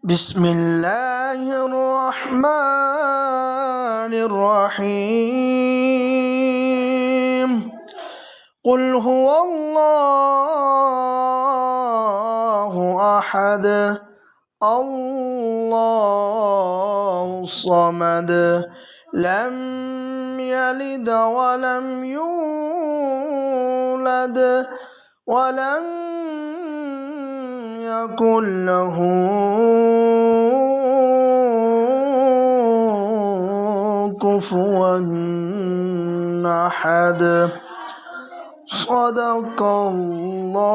بسم الله الرحمن الرحيم قل هو الله أحد الله الصمد لم يلد ولم يولد ولم يكن له كفوا أحد صدق الله